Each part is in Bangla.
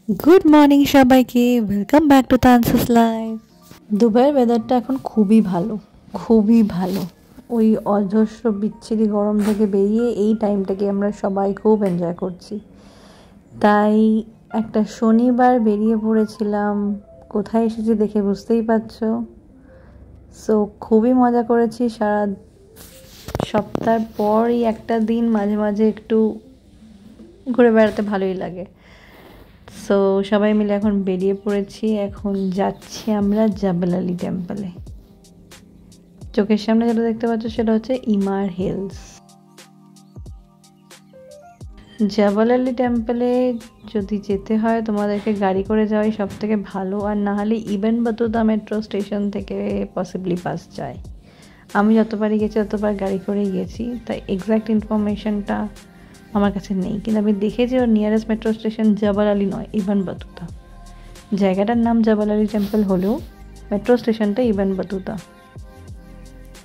গুড মর্নিং সবাইকে, ওয়েলকাম ব্যাক টু তানসুস লাইফ। দুবাইয়ের ওয়েদারটা এখন খুবই ভালো, খুবই ভালো। ওই অজস্র বিচ্ছিরি গরম থেকে বেরিয়ে এই টাইমটাকে আমরা সবাই খুব এনজয় করছি। তাই একটা শনিবার বেরিয়ে পড়েছিলাম। কোথায় এসেছি দেখে বুঝতেই পারছো। সো খুবই মজা করেছি। সারা সপ্তাহ পরই একটা দিন মাঝে মাঝে একটু ঘুরে বেড়াতে ভালোই লাগে। সো সবাই মিলে এখন বেরিয়ে পড়েছি। এখন যাচ্ছি আমরা জাবাল আলী টেম্পলে। চোখের সামনে যেটা দেখতে পাচ্ছ সেটা হচ্ছে ইমার হিলস। জাবাল আলী টেম্পলে যদি যেতে হয় তোমাদেরকে গাড়ি করে যাওয়াই সব থেকে ভালো, আর না হলে ইবেন বাতুতা মেট্রো স্টেশন থেকে পসিবলি বাস যায়। আমি যতবারই গেছি ততবার গাড়ি করেই গেছি, তাই এক্স্যাক্ট ইনফরমেশনটা আমার কাছে নেই, কিন্তু আমি দেখেছি ওর নিয়ারেস্ট মেট্রো স্টেশন জাবাল আলী নয়, ইবান বাতুতা। জায়গাটার নাম জাবাল আলী টেম্পল হলেও মেট্রো স্টেশনটা ইবান বাতুতা।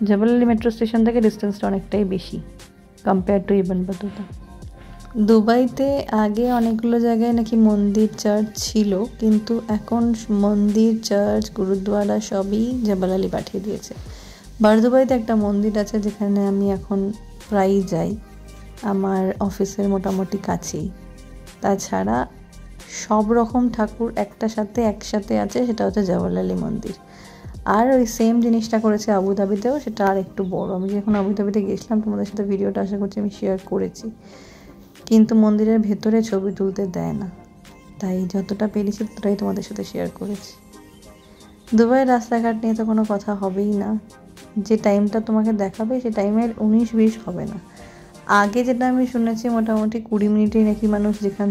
জাবাল আলী মেট্রো স্টেশন থেকে ডিস্টেন্সটা অনেকটাই বেশি কম্পেয়ার টু ইবান বাতুতা। দুবাইতে আগে অনেকগুলো জায়গায় নাকি মন্দির চার্চ ছিল, কিন্তু এখন মন্দির চার্চ গুরুদ্বারা সবই জাবাল আলী পাঠিয়ে দিয়েছে। বারদুবাইতে একটা মন্দির আছে যেখানে আমি এখন প্রায়ই যাই, আমার অফিসের মোটামুটি কাছেই। তাছাড়া সব রকম ঠাকুর একসাথে আছে, সেটা হচ্ছে জাবাল আলী মন্দির। আর ওই সেম জিনিসটা করেছে আবুধাবিতেও, সেটা আর একটু বড়। আমি যখন আবুধাবিতে গেছিলাম তোমাদের সাথে ভিডিওটা আশা করছি আমি শেয়ার করেছি, কিন্তু মন্দিরের ভেতরে ছবি তুলতে দেয় না, তাই যতটা পেরেছি ততটাই তোমাদের সাথে শেয়ার করেছি। দুবাইয়ের রাস্তাঘাট নিয়ে তো কোনো কথা হবেই না। যে টাইমটা তোমাকে দেখাবে সে টাইমের 19-20 হবে না। আগে যেটা আমি শুনেছি মোটামুটি 20 মিনিটেই নাকি মানুষ যেখান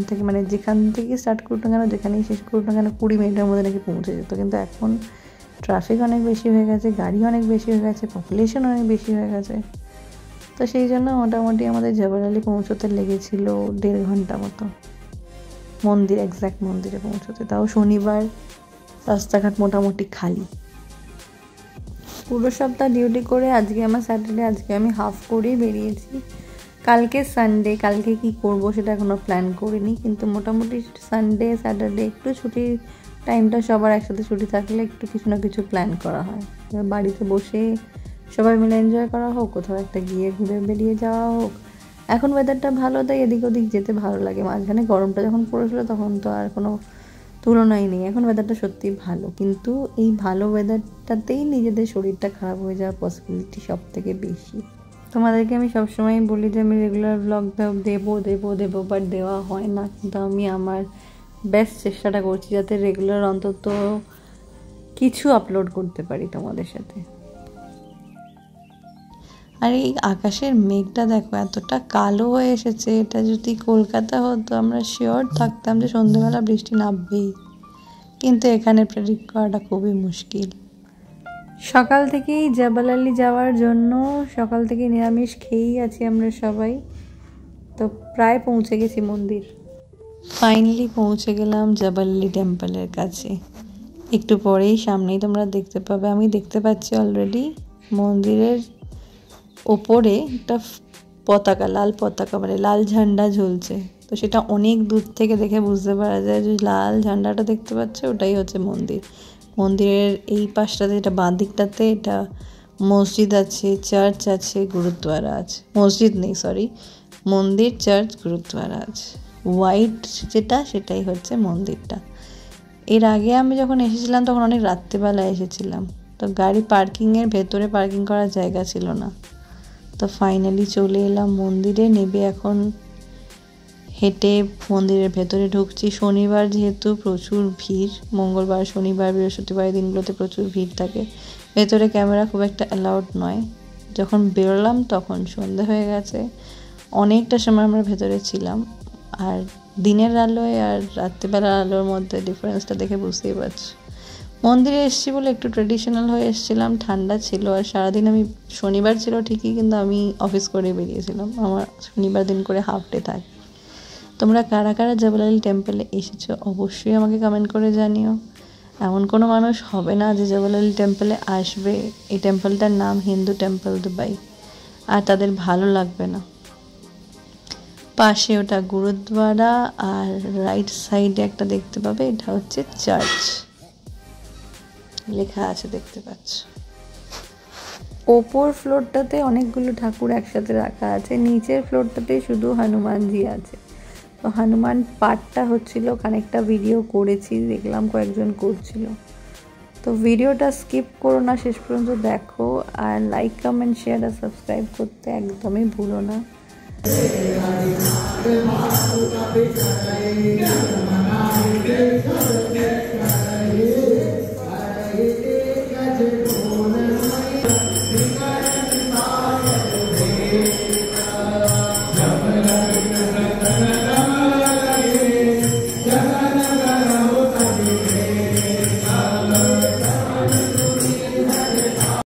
থেকে স্টার্ট করুক না কেন, যেখানেই শেষ করুক না কেন 20 মিনিটের মধ্যে নাকি পৌঁছে যেত। কিন্তু এখন ট্রাফিক অনেক বেশি হয়ে গেছে, গাড়ি অনেক বেশি হয়ে গেছে, পপুলেশন অনেক বেশি হয়ে গেছে। তো সেই জন্য মোটামুটি আমাদের জাবাল আলী পৌঁছতে লেগেছিল 1.5 ঘন্টা মতো, এক্স্যাক্ট মন্দিরে পৌঁছতে। তাও শনিবার, রাস্তাঘাট মোটামুটি খালি। পুরো সপ্তাহ ডিউটি করে আজকে আমার স্যাটারডে, আজকে আমি হাফ করেই বেরিয়েছি। কালকে সানডে, কালকে কি করব সেটা এখনও প্ল্যান করিনি, কিন্তু মোটামুটি সানডে স্যাটারডে একটু ছুটির টাইমটা সবার একসাথে ছুটি থাকলে একটু কিছু না কিছু প্ল্যান করা হয়। বাড়িতে বসে সবাই মিলে এনজয় করা হোক, কোথাও একটা গিয়ে ঘুরে বেরিয়ে যাওয়া হোক। এখন ওয়েদারটা ভালো, তাই এদিক ওদিক যেতে ভালো লাগে। মাঝখানে গরমটা যখন পড়েছিল তখন তো আর কোনো তুলনাই নেই। এখন ওয়েদারটা সত্যিই ভালো, কিন্তু এই ভালো ওয়েদারটাতেই নিজেদের শরীরটা খারাপ হয়ে যাওয়ার পসিবিলিটি সব থেকে বেশি। তোমাদেরকে আমি সবসময় বলি যে আমি রেগুলার ব্লগ দেবো, বাট দেওয়া হয় না। কিন্তু আমি আমার বেস্ট চেষ্টাটা করছি যাতে রেগুলার অন্তত কিছু আপলোড করতে পারি তোমাদের সাথে। আর এই আকাশের মেঘটা দেখো এতটা কালো হয়ে এসেছে, এটা যদি কলকাতা হতো আমরা শিওর থাকতাম যে সন্ধ্যেবেলা বৃষ্টি নামবেই, কিন্তু এখানে প্রেডিক্ট করাটা খুবই মুশকিল। সকাল থেকেই জাবাল আলী যাওয়ার জন্য সকাল থেকে নিরামিষ খেয়েই আছি আমরা সবাই। তো প্রায় পৌঁছে গেছি মন্দির। ফাইনালি পৌঁছে গেলাম জাবাল আলী টেম্পলের কাছে। একটু পরেই সামনেই তোমরা দেখতে পাবে, আমি দেখতে পাচ্ছি অলরেডি মন্দিরের ওপরে একটা পতাকা, লাল পতাকা লাল ঝান্ডা ঝুলছে। তো সেটা অনেক দূর থেকে দেখে বুঝতে পারা যায় যে লাল ঝান্ডাটা দেখতে পাচ্ছে ওটাই হচ্ছে মন্দির। মন্দিরের এই পাশটাতে, এটা বাঁ দিকটাতে এটা মসজিদ আছে, চার্চ আছে, গুরুদ্বারা আছে। মসজিদ নেই, সরি, মন্দির, চার্চ, গুরুদ্বারা আছে। হোয়াইট যেটা সেটাই হচ্ছে মন্দিরটা। এর আগে আমি যখন এসেছিলাম তখন অনেক রাত্রিবেলা এসেছিলাম, তো গাড়ি পার্কিংয়ের ভেতরে পার্কিং করার জায়গা ছিল না। তো ফাইনালি চলে এলাম মন্দিরে। নেবে এখন হেঁটে মন্দিরের ভেতরে ঢুকছি। শনিবার যেহেতু প্রচুর ভিড়, মঙ্গলবার, শনিবার, বৃহস্পতিবার দিনগুলোতে প্রচুর ভিড় থাকে। ভেতরে ক্যামেরা খুব একটা অ্যালাউড নয়। যখন বেরোলাম তখন সন্ধে হয়ে গেছে। অনেকটা সময় আমরা ভেতরে ছিলাম, আর দিনের আলোয় আর রাত্রিবেলার আলোর মধ্যে ডিফারেন্সটা দেখে বুঝতেই পারছি। মন্দিরে এসেছি বলে একটু ট্রেডিশনাল হয়ে এসেছিলাম, ঠান্ডা ছিল। আর সারাদিন আমি, শনিবার ছিল ঠিকই, কিন্তু আমি অফিস করে বেরিয়েছিলাম। আমার শনিবার দিন করে হাফ ডে থাকে। তোমরা কারা কারা জাবাল আলী টেম্পলে এসেছো অবশ্যই আমাকে কমেন্ট করে জানিও। এমন কোনো মানুষ হবে না যে জাবাল আলী টেম্পলে আসবে, এই টেম্পলটার নাম হিন্দু টেম্পল দুবাই, আর তাদের ভালো লাগবে না। পাশে ওটা গুরুদ্বারা, আর রাইট সাইডে একটা দেখতে পাবে, এটা হচ্ছে চার্চ, লেখা আছে দেখতে পাচ্ছ। ওপর ফ্লোরটাতে অনেকগুলো ঠাকুর একসাথে রাখা আছে, নিচের ফ্লোরটাতে শুধু হনুমানজি আছে। তো হনুমান পাঠটা হচ্ছিল, খানিকটা ভিডিও করেছি, দেখলাম কয়েকজন করছিল। তো ভিডিওটা স্কিপ করো না, শেষ পর্যন্ত দেখো, আর লাইক কমেন্ট শেয়ার আর সাবস্ক্রাইব করতে একদমই ভুলো না।